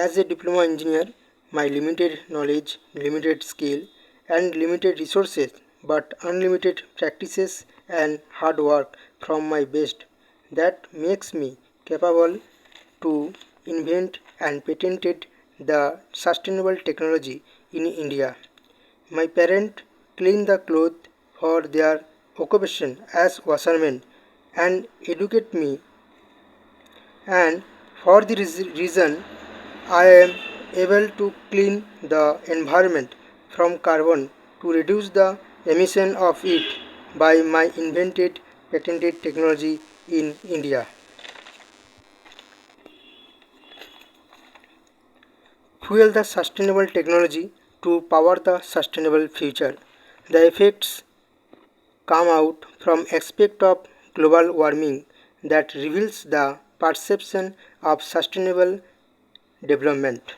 As a diploma engineer, my limited knowledge, limited skill, and limited resources, but unlimited practices and hard work from my best, that makes me capable to invent and patented the sustainable technology in India. My parents clean the clothes for their occupation as washermen and educate me, and for the reason I am able to clean the environment from carbon to reduce the emission of it by my invented patented technology in India. Fuel the sustainable technology to power the sustainable future. The effects come out from aspect of global warming that reveals the perception of sustainable development.